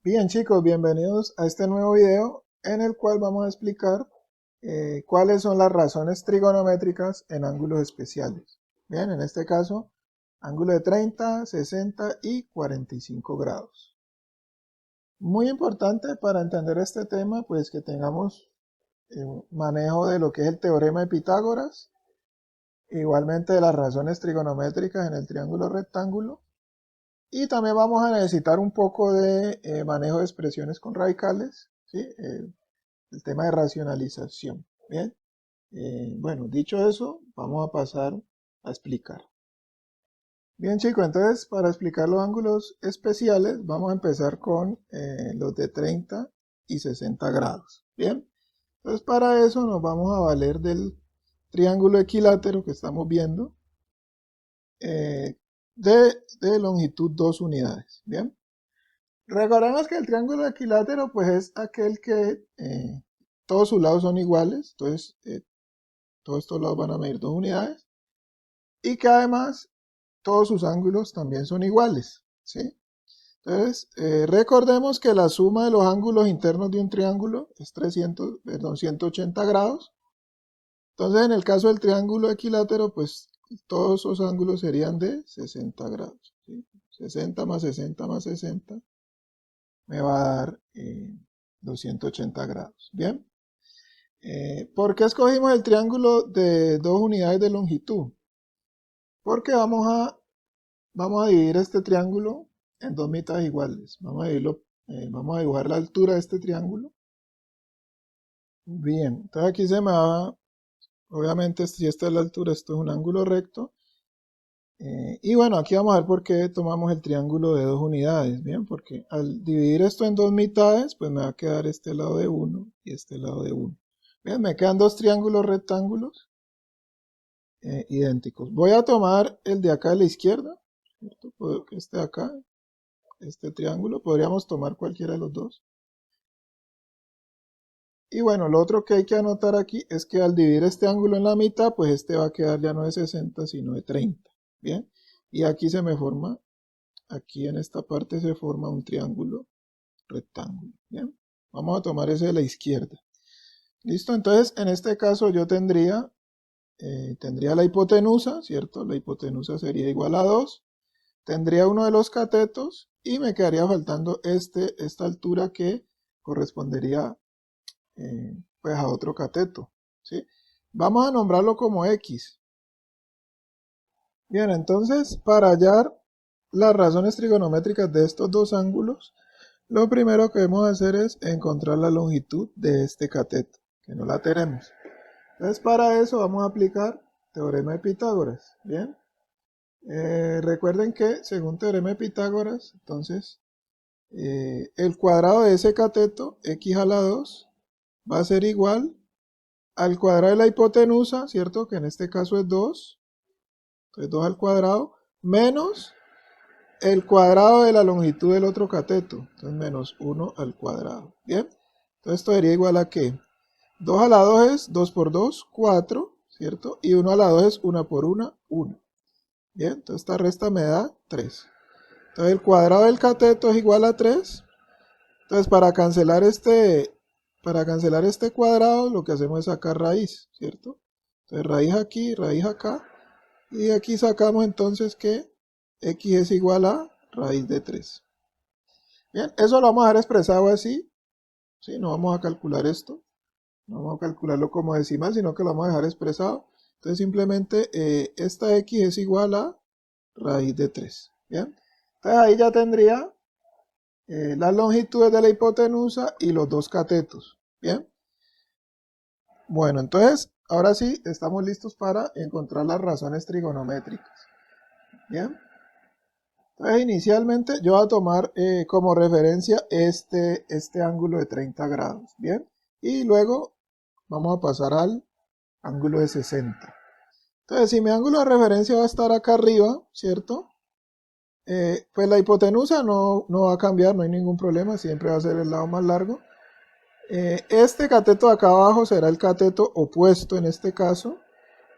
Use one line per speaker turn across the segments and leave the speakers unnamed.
Bien chicos, bienvenidos a este nuevo video en el cual vamos a explicar cuáles son las razones trigonométricas en ángulos especiales. Bien, en este caso, ángulo de 30, 60 y 45 grados. Muy importante para entender este tema, pues que tengamos manejo de lo que es el teorema de Pitágoras, igualmente de las razones trigonométricas en el triángulo rectángulo. Y también vamos a necesitar un poco de manejo de expresiones con radicales, ¿sí? El tema de racionalización. Bien, bueno, dicho eso, vamos a pasar a explicar. Bien, chicos, entonces para explicar los ángulos especiales, vamos a empezar con los de 30 y 60 grados. Bien, entonces para eso nos vamos a valer del triángulo equilátero que estamos viendo. eh, de longitud 2 unidades. Bien. Recordemos que el triángulo equilátero pues es aquel que todos sus lados son iguales, entonces todos estos lados van a medir 2 unidades y que además todos sus ángulos también son iguales, ¿sí? Entonces recordemos que la suma de los ángulos internos de un triángulo es 180 grados. Entonces en el caso del triángulo equilátero pues todos esos ángulos serían de 60 grados, ¿sí? 60 más 60 más 60 me va a dar 280 grados. Bien. ¿Por qué escogimos el triángulo de 2 unidades de longitud? Porque vamos a dividir este triángulo en dos mitades iguales. Vamos a dibujar la altura de este triángulo. Bien, entonces aquí se me va, obviamente si esta es la altura, esto es un ángulo recto. Y bueno, aquí vamos a ver por qué tomamos el triángulo de 2 unidades. Bien, porque al dividir esto en dos mitades, pues me va a quedar este lado de 1 y este lado de 1. Bien, me quedan dos triángulos rectángulos idénticos. Voy a tomar el de acá a la izquierda, ¿cierto? Este de acá, este triángulo, podríamos tomar cualquiera de los dos. Y bueno, lo otro que hay que anotar aquí es que al dividir este ángulo en la mitad, pues este va a quedar ya no de 60, sino de 30. Bien, y aquí se me forma, aquí en esta parte se forma un triángulo rectángulo. Bien, vamos a tomar ese de la izquierda. Listo, entonces en este caso yo tendría la hipotenusa, ¿cierto? La hipotenusa sería igual a 2. Tendría uno de los catetos y me quedaría faltando esta altura que correspondería pues a otro cateto, ¿sí? Vamos a nombrarlo como X. Bien, entonces para hallar las razones trigonométricas de estos dos ángulos, lo primero que debemos hacer es encontrar la longitud de este cateto, que no la tenemos. Entonces para eso vamos a aplicar teorema de Pitágoras. Bien. Recuerden que según teorema de Pitágoras, entonces el cuadrado de ese cateto, x a la 2, va a ser igual al cuadrado de la hipotenusa, ¿cierto? Que en este caso es 2. Entonces 2 al cuadrado, menos el cuadrado de la longitud del otro cateto. Entonces menos 1 al cuadrado. Bien. Entonces esto sería igual a ¿qué? 2 a la 2 es 2 por 2, 4, ¿cierto? Y 1 a la 2 es 1 por 1, 1. Bien, entonces esta resta me da 3. Entonces el cuadrado del cateto es igual a 3. Entonces para cancelar este cuadrado lo que hacemos es sacar raíz, ¿cierto? Entonces raíz aquí, raíz acá. Y de aquí sacamos entonces que x es igual a raíz de 3. Bien, eso lo vamos a dejar expresado así. ¿Sí? No vamos a calcular esto. No vamos a calcularlo como decimal, sino que lo vamos a dejar expresado. Entonces simplemente esta x es igual a raíz de 3. Bien. Entonces ahí ya tendría las longitudes de la hipotenusa y los dos catetos. Bien. Bueno, entonces ahora sí estamos listos para encontrar las razones trigonométricas. Bien. Entonces inicialmente yo voy a tomar como referencia este ángulo de 30 grados. Bien. Y luego vamos a pasar al ángulo de 60. Entonces si mi ángulo de referencia va a estar acá arriba, ¿cierto? Pues la hipotenusa no va a cambiar, no hay ningún problema, siempre va a ser el lado más largo. Este cateto de acá abajo será el cateto opuesto en este caso.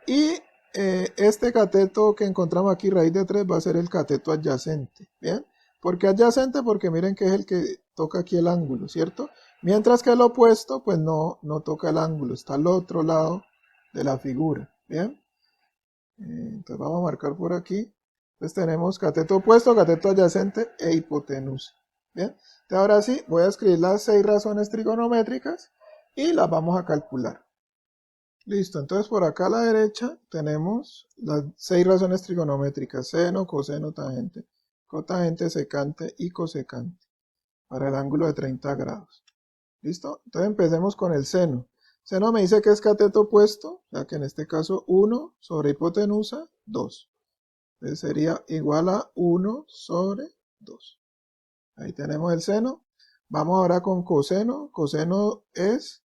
Y este cateto que encontramos aquí, raíz de 3, va a ser el cateto adyacente. Bien. ¿Por qué adyacente? Porque miren que es el que toca aquí el ángulo, ¿cierto? Mientras que el opuesto, pues no toca el ángulo, está al otro lado de la figura, ¿bien? Entonces vamos a marcar por aquí. Entonces tenemos cateto opuesto, cateto adyacente e hipotenusa, ¿bien? Entonces ahora sí, voy a escribir las 6 razones trigonométricas y las vamos a calcular. Listo, entonces por acá a la derecha tenemos las 6 razones trigonométricas, seno, coseno, tangente, cotangente, secante y cosecante, para el ángulo de 30 grados. ¿Listo? Entonces empecemos con el seno. Seno me dice que es cateto opuesto, ya que en este caso 1 sobre hipotenusa, 2. Entonces sería igual a 1 sobre 2. Ahí tenemos el seno. Vamos ahora con coseno. Coseno es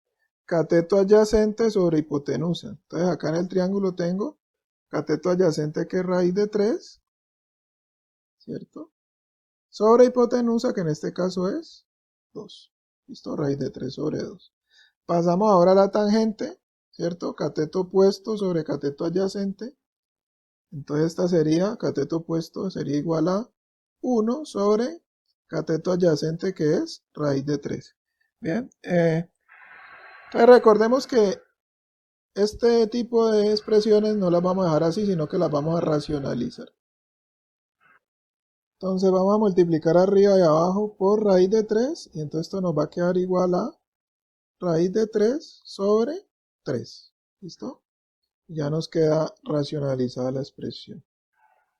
cateto adyacente sobre hipotenusa. Entonces acá en el triángulo tengo cateto adyacente que es raíz de 3, ¿cierto? Sobre hipotenusa, que en este caso es 2. ¿Listo? Raíz de 3 sobre 2. Pasamos ahora a la tangente, ¿cierto? Cateto opuesto sobre cateto adyacente. Entonces esta sería, cateto opuesto sería igual a 1 sobre cateto adyacente, que es raíz de 3. Bien, entonces recordemos que este tipo de expresiones no las vamos a dejar así, sino que las vamos a racionalizar. Entonces vamos a multiplicar arriba y abajo por raíz de 3, y entonces esto nos va a quedar igual a raíz de 3 sobre 3. ¿Listo? Ya nos queda racionalizada la expresión.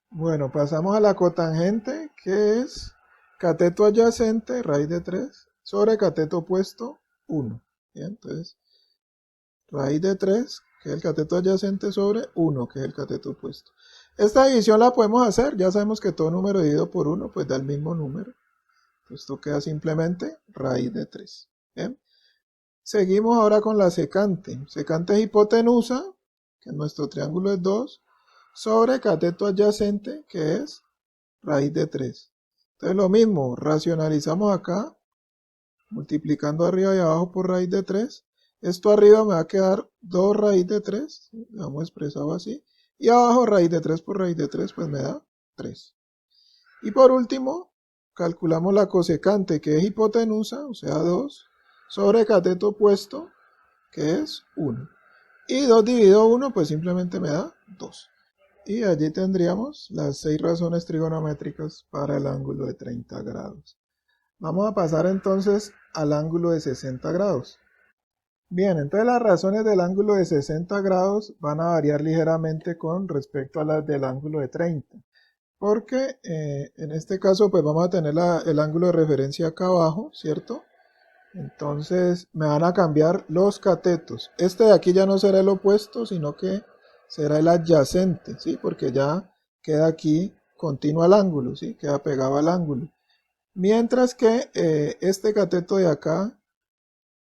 Bueno, pasamos a la cotangente, que es cateto adyacente, raíz de 3, sobre cateto opuesto, 1. Bien, entonces, raíz de 3, que es el cateto adyacente, sobre 1, que es el cateto opuesto. Esta división la podemos hacer, ya sabemos que todo número dividido por 1, pues da el mismo número. Esto queda simplemente raíz de 3. Bien. Seguimos ahora con la secante. Secante es hipotenusa, que nuestro triángulo es 2, sobre cateto adyacente, que es raíz de 3. Entonces lo mismo, racionalizamos acá, multiplicando arriba y abajo por raíz de 3. Esto arriba me va a quedar 2 raíz de 3, lo hemos expresado así. Y abajo raíz de 3 por raíz de 3, pues me da 3. Y por último, calculamos la cosecante, que es hipotenusa, o sea 2, sobre cateto opuesto, que es 1. Y 2 dividido 1, pues simplemente me da 2. Y allí tendríamos las 6 razones trigonométricas para el ángulo de 30 grados. Vamos a pasar entonces al ángulo de 60 grados. Bien, entonces las razones del ángulo de 60 grados van a variar ligeramente con respecto a las del ángulo de 30. Porque en este caso pues vamos a tener el ángulo de referencia acá abajo, ¿cierto? Entonces me van a cambiar los catetos. Este de aquí ya no será el opuesto, sino que será el adyacente, ¿sí? Porque ya queda aquí continuo al ángulo, ¿sí? Queda pegado al ángulo. Mientras que este cateto de acá,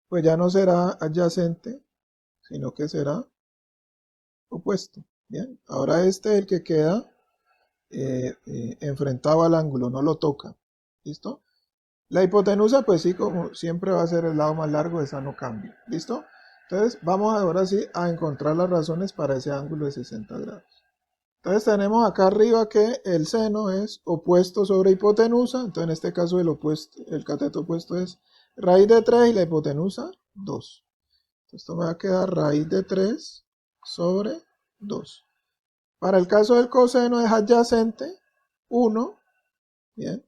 pues ya no será adyacente, sino que será opuesto. Bien, ahora este es el que queda enfrentado al ángulo, no lo toca. ¿Listo? La hipotenusa, pues sí, como siempre va a ser el lado más largo, esa no cambia. ¿Listo? Entonces vamos ahora sí a encontrar las razones para ese ángulo de 60 grados. Entonces tenemos acá arriba que el seno es opuesto sobre hipotenusa. Entonces en este caso el cateto opuesto es raíz de 3 y la hipotenusa 2. Entonces esto me va a quedar raíz de 3 sobre 2. Para el caso del coseno es adyacente 1, bien,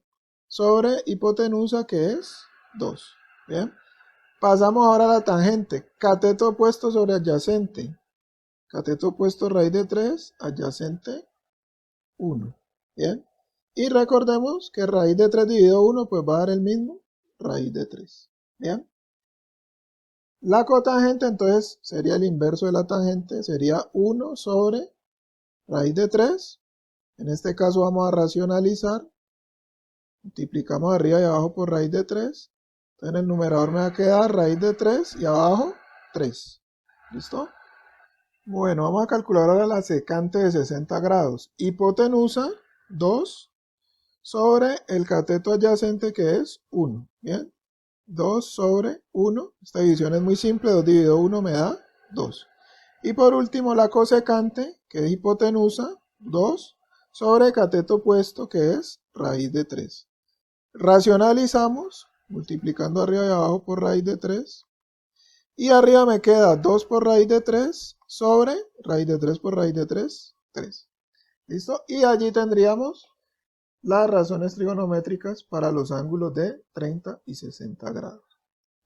sobre hipotenusa, que es 2. Bien. Pasamos ahora a la tangente. Cateto opuesto sobre adyacente. Cateto opuesto raíz de 3, adyacente 1. Bien. Y recordemos que raíz de 3 dividido 1 pues va a dar el mismo, raíz de 3. Bien. La cotangente entonces sería el inverso de la tangente, sería 1 sobre raíz de 3. En este caso vamos a racionalizar. Multiplicamos arriba y abajo por raíz de 3. Entonces en el numerador me va a quedar raíz de 3 y abajo 3. ¿Listo? Bueno, vamos a calcular ahora la secante de 60 grados. Hipotenusa 2 sobre el cateto adyacente, que es 1. Bien. 2 sobre 1. Esta división es muy simple. 2 dividido 1 me da 2. Y por último la cosecante, que es hipotenusa 2 sobre cateto opuesto, que es raíz de 3. Racionalizamos, multiplicando arriba y abajo por raíz de 3. Y arriba me queda 2 por raíz de 3 sobre raíz de 3 por raíz de 3, 3. ¿Listo? Y allí tendríamos las razones trigonométricas para los ángulos de 30 y 60 grados.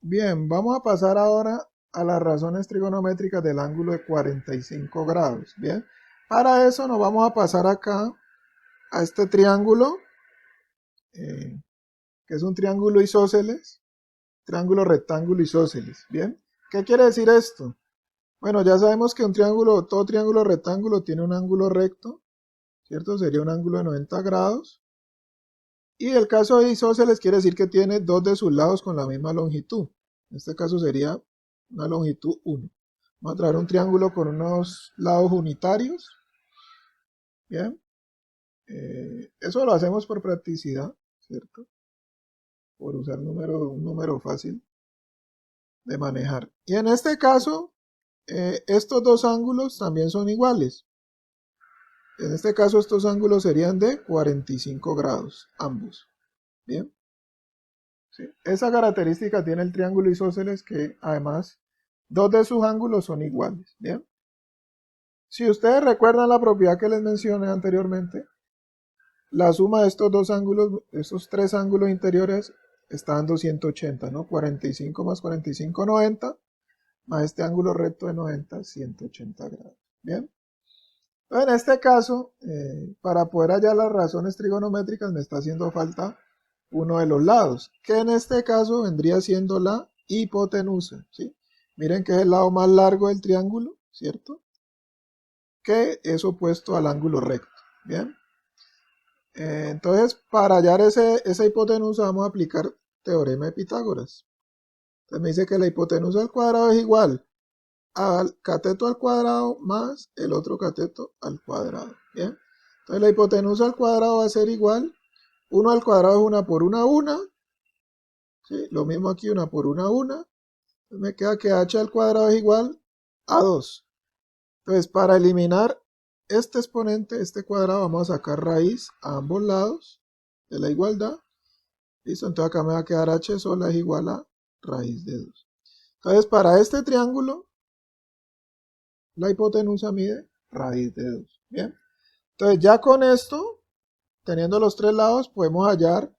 Bien, vamos a pasar ahora a las razones trigonométricas del ángulo de 45 grados. Bien, para eso nos vamos a pasar acá a este triángulo, que es un triángulo isósceles, triángulo rectángulo isósceles. Bien, ¿qué quiere decir esto? Bueno, ya sabemos que un triángulo, todo triángulo rectángulo tiene un ángulo recto, ¿cierto? Sería un ángulo de 90 grados. Y el caso de isósceles quiere decir que tiene dos de sus lados con la misma longitud. En este caso sería una longitud 1. Vamos a traer un triángulo con unos lados unitarios. Bien. Eso lo hacemos por practicidad, ¿cierto? Por usar un número fácil de manejar. Y en este caso, estos dos ángulos también son iguales. En este caso, estos ángulos serían de 45 grados, ambos. Bien. Sí. Esa característica tiene el triángulo isósceles, que además dos de sus ángulos son iguales. Bien. Si ustedes recuerdan la propiedad que les mencioné anteriormente, la suma de estos dos ángulos, estos tres ángulos interiores, está dando 180, ¿no? 45 más 45, 90, más este ángulo recto de 90, 180 grados. Bien. En este caso, para poder hallar las razones trigonométricas me está haciendo falta uno de los lados, que en este caso vendría siendo la hipotenusa, ¿sí? Miren que es el lado más largo del triángulo, ¿cierto? Que es opuesto al ángulo recto, ¿bien? Entonces, para hallar esa hipotenusa vamos a aplicar teorema de Pitágoras. Entonces me dice que la hipotenusa al cuadrado es igual al cateto al cuadrado más el otro cateto al cuadrado. Bien. Entonces la hipotenusa al cuadrado va a ser igual. 1 al cuadrado es 1 por 1. ¿Sí? Lo mismo aquí, 1 por 1. Entonces me queda que h al cuadrado es igual a 2. Entonces para eliminar este exponente, este cuadrado, vamos a sacar raíz a ambos lados de la igualdad. Listo, entonces acá me va a quedar h sola es igual a raíz de 2. Entonces para este triángulo, la hipotenusa mide raíz de 2. Bien. Entonces ya con esto, teniendo los tres lados, podemos hallar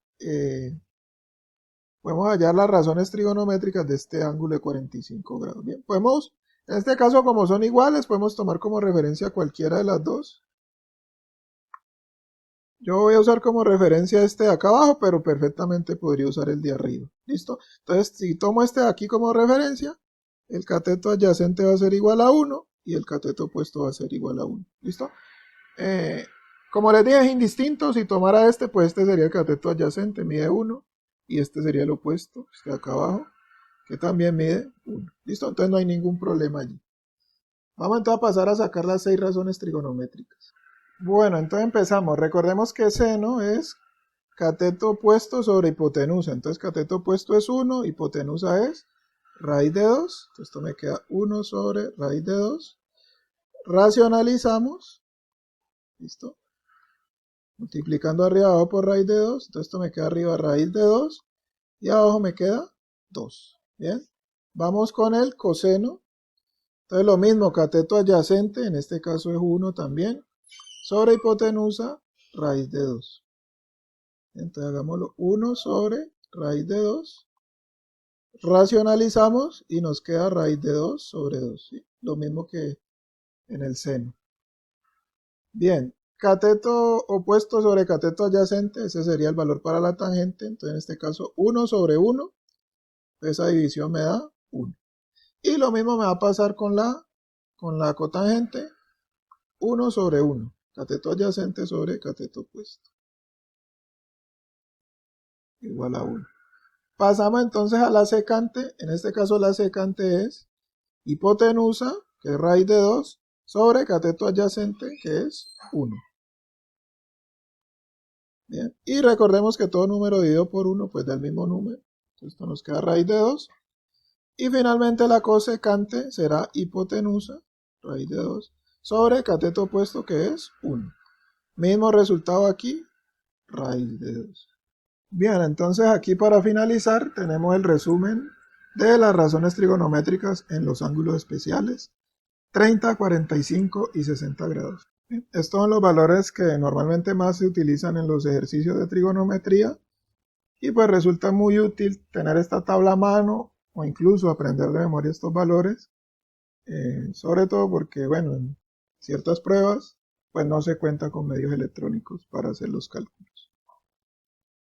las razones trigonométricas de este ángulo de 45 grados. Bien, podemos, en este caso como son iguales, podemos tomar como referencia cualquiera de las dos. Yo voy a usar como referencia este de acá abajo, pero perfectamente podría usar el de arriba. ¿Listo? Entonces, si tomo este de aquí como referencia, el cateto adyacente va a ser igual a 1 y el cateto opuesto va a ser igual a 1. ¿Listo? Como les dije, es indistinto. Si tomara este, pues este sería el cateto adyacente, mide 1. Y este sería el opuesto, este de acá abajo, que también mide 1. ¿Listo? Entonces no hay ningún problema allí. Vamos entonces a pasar a sacar las 6 razones trigonométricas. Bueno, entonces empezamos. Recordemos que seno es cateto opuesto sobre hipotenusa. Entonces cateto opuesto es 1, hipotenusa es raíz de 2. Entonces esto me queda 1 sobre raíz de 2. Racionalizamos. ¿Listo? Multiplicando arriba abajo por raíz de 2. Entonces esto me queda arriba raíz de 2. Y abajo me queda 2. Bien. Vamos con el coseno. Entonces lo mismo, cateto adyacente, en este caso es 1 también, sobre hipotenusa, raíz de 2. Entonces hagámoslo 1 sobre raíz de 2. Racionalizamos y nos queda raíz de 2 sobre 2. ¿Sí? Lo mismo que en el seno. Bien, cateto opuesto sobre cateto adyacente, ese sería el valor para la tangente. Entonces en este caso 1 sobre 1. Esa división me da 1. Y lo mismo me va a pasar con la cotangente. 1 sobre 1. Cateto adyacente sobre cateto opuesto. Igual a 1. Pasamos entonces a la secante. En este caso la secante es hipotenusa, que es raíz de 2, sobre cateto adyacente, que es 1. Bien. Y recordemos que todo número dividido por 1 pues da el mismo número. Entonces esto nos queda raíz de 2. Y finalmente la cosecante será hipotenusa, raíz de 2, sobre cateto opuesto, que es 1. Mismo resultado aquí, raíz de 2. Bien, entonces aquí para finalizar tenemos el resumen de las razones trigonométricas en los ángulos especiales 30, 45 y 60 grados. Estos son los valores que normalmente más se utilizan en los ejercicios de trigonometría y pues resulta muy útil tener esta tabla a mano o incluso aprender de memoria estos valores, sobre todo porque, bueno, en ciertas pruebas pues no se cuenta con medios electrónicos para hacer los cálculos.